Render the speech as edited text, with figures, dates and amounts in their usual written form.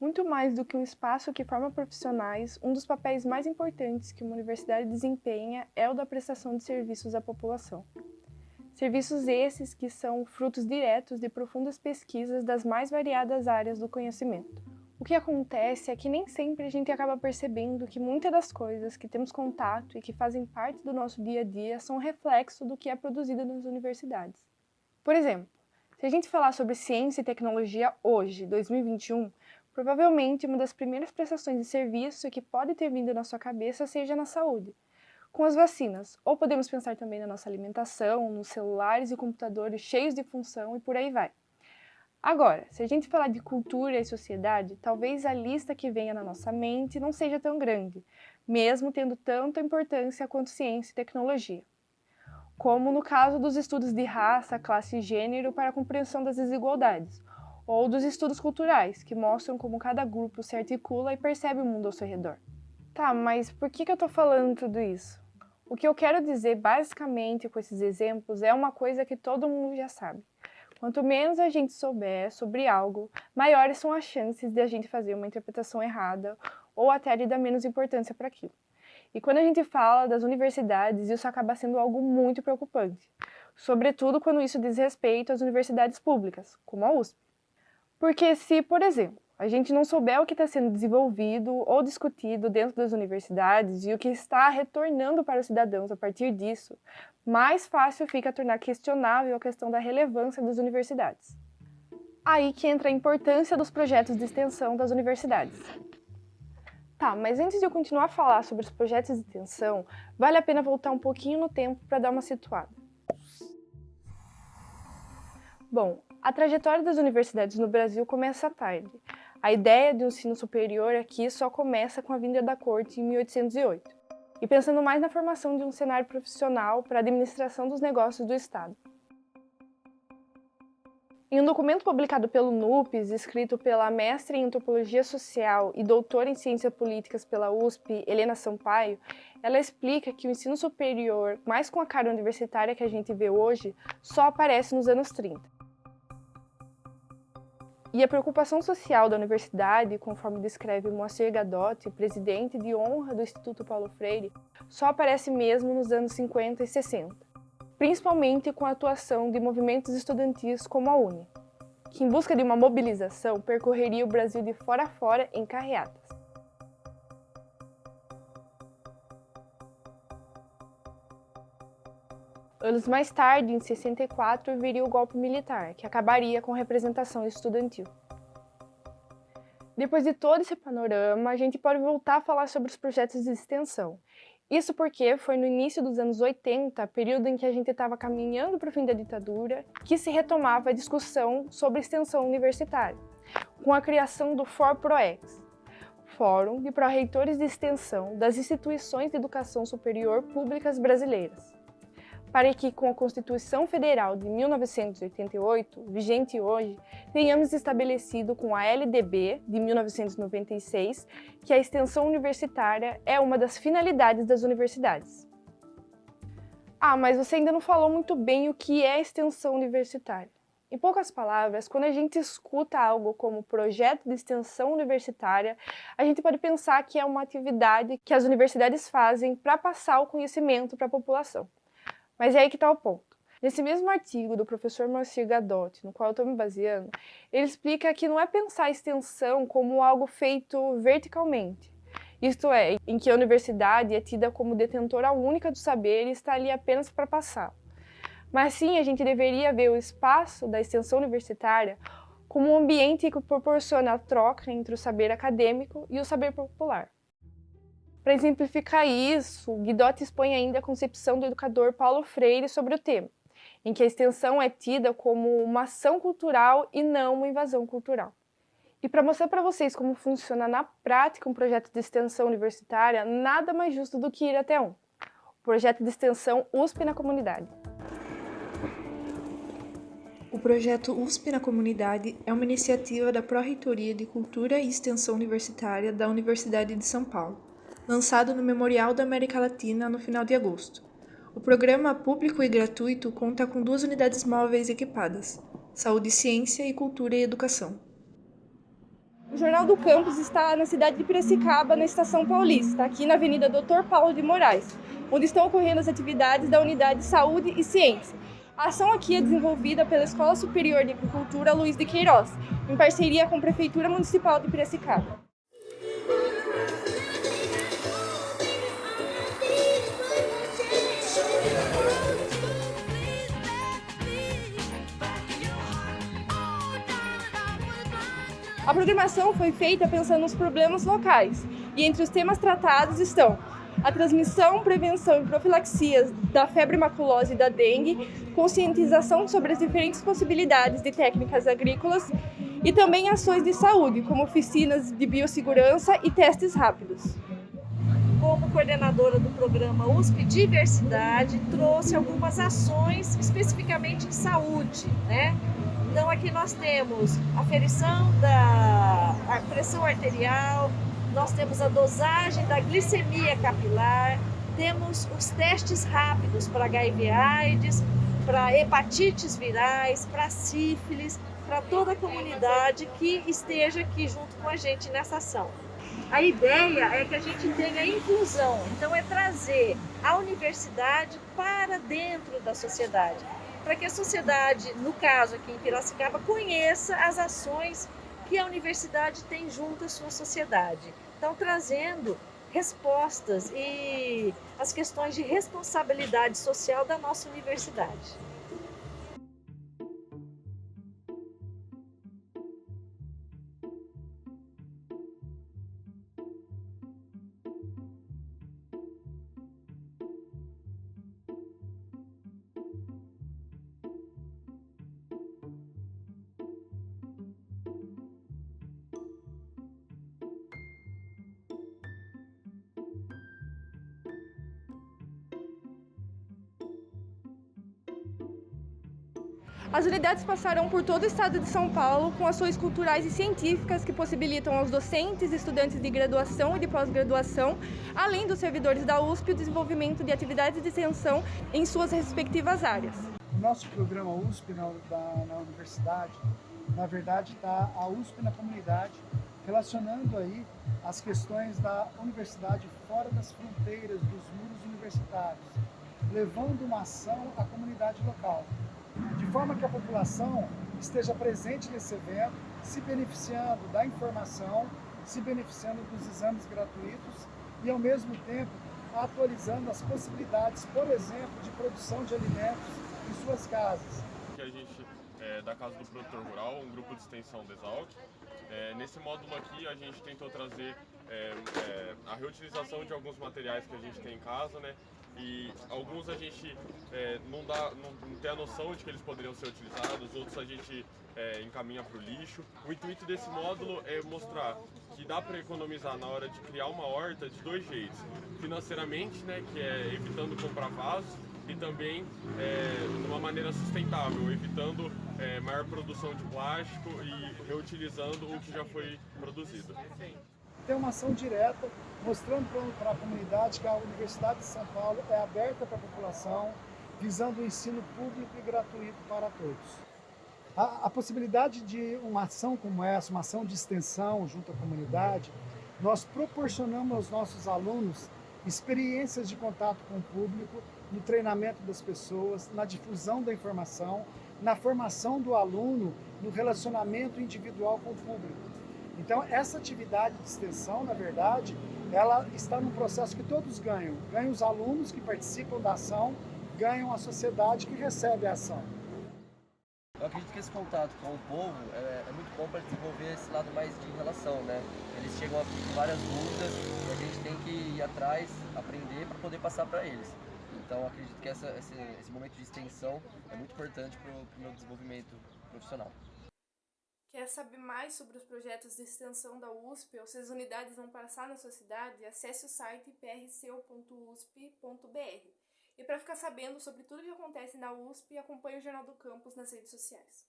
Muito mais do que um espaço que forma profissionais, um dos papéis mais importantes que uma universidade desempenha é o da prestação de serviços à população. Serviços esses que são frutos diretos de profundas pesquisas das mais variadas áreas do conhecimento. O que acontece é que nem sempre a gente acaba percebendo que muitas das coisas que temos contato e que fazem parte do nosso dia a dia são reflexo do que é produzido nas universidades. Por exemplo, se a gente falar sobre ciência e tecnologia hoje, 2021, provavelmente uma das primeiras prestações de serviço que pode ter vindo na sua cabeça seja na saúde, com as vacinas, ou podemos pensar também na nossa alimentação, nos celulares e computadores cheios de função e por aí vai. Agora, se a gente falar de cultura e sociedade, talvez a lista que venha na nossa mente não seja tão grande, mesmo tendo tanta importância quanto ciência e tecnologia. Como no caso dos estudos de raça, classe e gênero para a compreensão das desigualdades, ou dos estudos culturais, que mostram como cada grupo se articula e percebe o mundo ao seu redor. Tá, mas por que eu tô falando tudo isso? O que eu quero dizer basicamente com esses exemplos é uma coisa que todo mundo já sabe. Quanto menos a gente souber sobre algo, maiores são as chances de a gente fazer uma interpretação errada ou até de dar menos importância para aquilo. E quando a gente fala das universidades, isso acaba sendo algo muito preocupante, sobretudo quando isso diz respeito às universidades públicas, como a USP. Porque se, por exemplo, a gente não souber o que está sendo desenvolvido ou discutido dentro das universidades e o que está retornando para os cidadãos a partir disso, mais fácil fica tornar questionável a questão da relevância das universidades. Aí que entra a importância dos projetos de extensão das universidades. Tá, mas antes de eu continuar a falar sobre os projetos de extensão, vale a pena voltar um pouquinho no tempo para dar uma situada. Bom, a trajetória das universidades no Brasil começa tarde. A ideia de um ensino superior aqui só começa com a vinda da corte em 1808, e pensando mais na formação de um cenário profissional para a administração dos negócios do Estado. Em um documento publicado pelo NUPES, escrito pela mestre em Antropologia Social e doutora em Ciências Políticas pela USP, Helena Sampaio, ela explica que o ensino superior, mais com a cara universitária que a gente vê hoje, só aparece nos anos 30. E a preocupação social da universidade, conforme descreve Moacir Gadotti, presidente de honra do Instituto Paulo Freire, só aparece mesmo nos anos 50 e 60, principalmente com a atuação de movimentos estudantis como a UNE, que em busca de uma mobilização percorreria o Brasil de fora a fora em carreatas. Anos mais tarde, em 64, viria o golpe militar, que acabaria com a representação estudantil. Depois de todo esse panorama, a gente pode voltar a falar sobre os projetos de extensão. Isso porque foi no início dos anos 80, período em que a gente estava caminhando para o fim da ditadura, que se retomava a discussão sobre extensão universitária, com a criação do FORPROEX, Fórum de Pró-Reitores de Extensão das Instituições de Educação Superior Públicas Brasileiras, para que, com a Constituição Federal de 1988, vigente hoje, tenhamos estabelecido com a LDB de 1996 que a extensão universitária é uma das finalidades das universidades. Ah, mas você ainda não falou muito bem o que é extensão universitária. Em poucas palavras, quando a gente escuta algo como projeto de extensão universitária, a gente pode pensar que é uma atividade que as universidades fazem para passar o conhecimento para a população. Mas é aí que está o ponto. Nesse mesmo artigo do professor Moacir Gadotti, no qual eu estou me baseando, ele explica que não é pensar a extensão como algo feito verticalmente. Isto é, em que a universidade é tida como detentora única do saber e está ali apenas para passar. Mas sim, a gente deveria ver o espaço da extensão universitária como um ambiente que proporciona a troca entre o saber acadêmico e o saber popular. Para exemplificar isso, Guidotti expõe ainda a concepção do educador Paulo Freire sobre o tema, em que a extensão é tida como uma ação cultural e não uma invasão cultural. E para mostrar para vocês como funciona na prática um projeto de extensão universitária, nada mais justo do que ir até um. O projeto de extensão USP na Comunidade. O projeto USP na Comunidade é uma iniciativa da Pró-Reitoria de Cultura e Extensão Universitária da Universidade de São Paulo, lançado no Memorial da América Latina no final de agosto. O programa público e gratuito conta com 2 unidades móveis equipadas: Saúde e Ciência e Cultura e Educação. O Jornal do Campus está na cidade de Piracicaba, na Estação Paulista, aqui na Avenida Dr. Paulo de Moraes, onde estão ocorrendo as atividades da Unidade de Saúde e Ciência. A ação aqui é desenvolvida pela Escola Superior de Agricultura Luiz de Queiroz, em parceria com a Prefeitura Municipal de Piracicaba. A programação foi feita pensando nos problemas locais, e entre os temas tratados estão a transmissão, prevenção e profilaxias da febre maculosa e da dengue, conscientização sobre as diferentes possibilidades de técnicas agrícolas e também ações de saúde, como oficinas de biossegurança e testes rápidos. Como coordenadora do programa USP Diversidade, trouxe algumas ações especificamente em saúde, né? Então aqui nós temos a aferição da pressão arterial, nós temos a dosagem da glicemia capilar, temos os testes rápidos para HIV/AIDS, para hepatites virais, para sífilis, para toda a comunidade que esteja aqui junto com a gente nessa ação. A ideia é que a gente tenha inclusão, então é trazer a universidade para dentro da sociedade, para que a sociedade, no caso aqui em Piracicaba, conheça as ações que a universidade tem junto à sua sociedade. Então, trazendo respostas e as questões de responsabilidade social da nossa universidade. As unidades passarão por todo o estado de São Paulo com ações culturais e científicas que possibilitam aos docentes, estudantes de graduação e de pós-graduação, além dos servidores da USP, o desenvolvimento de atividades de extensão em suas respectivas áreas. O nosso programa USP na universidade, na verdade, está a USP na comunidade, relacionando aí as questões da universidade fora das fronteiras dos muros universitários, levando uma ação à comunidade local, de forma que a população esteja presente nesse evento, se beneficiando da informação, se beneficiando dos exames gratuitos e, ao mesmo tempo, atualizando as possibilidades, por exemplo, de produção de alimentos em suas casas. A gente, da Casa do Produtor Rural, um grupo de extensão da Exalc, nesse módulo aqui a gente tentou trazer a reutilização de alguns materiais que a gente tem em casa, né? E alguns a gente não tem a noção de que eles poderiam ser utilizados, outros a gente encaminha para o lixo. O intuito desse módulo é mostrar que dá para economizar na hora de criar uma horta de dois jeitos. Financeiramente, né, que é evitando comprar vasos, e também de uma maneira sustentável, evitando maior produção de plástico e reutilizando o que já foi produzido. Tem uma ação direta mostrando para a comunidade que a Universidade de São Paulo é aberta para a população, visando o ensino público e gratuito para todos. A possibilidade de uma ação como essa, uma ação de extensão junto à comunidade, nós proporcionamos aos nossos alunos experiências de contato com o público, no treinamento das pessoas, na difusão da informação, na formação do aluno, no relacionamento individual com o público. Então, essa atividade de extensão, na verdade, ela está num processo que todos ganham. Ganham os alunos que participam da ação, ganham a sociedade que recebe a ação. Eu acredito que esse contato com o povo é muito bom para desenvolver esse lado mais de relação, né? Eles chegam aqui com várias dúvidas e a gente tem que ir atrás, aprender para poder passar para eles. Então, acredito que esse momento de extensão é muito importante para o meu desenvolvimento profissional. Quer saber mais sobre os projetos de extensão da USP ou se as unidades vão passar na sua cidade? Acesse o site prco.usp.br. E para ficar sabendo sobre tudo o que acontece na USP, acompanhe o Jornal do Campus nas redes sociais.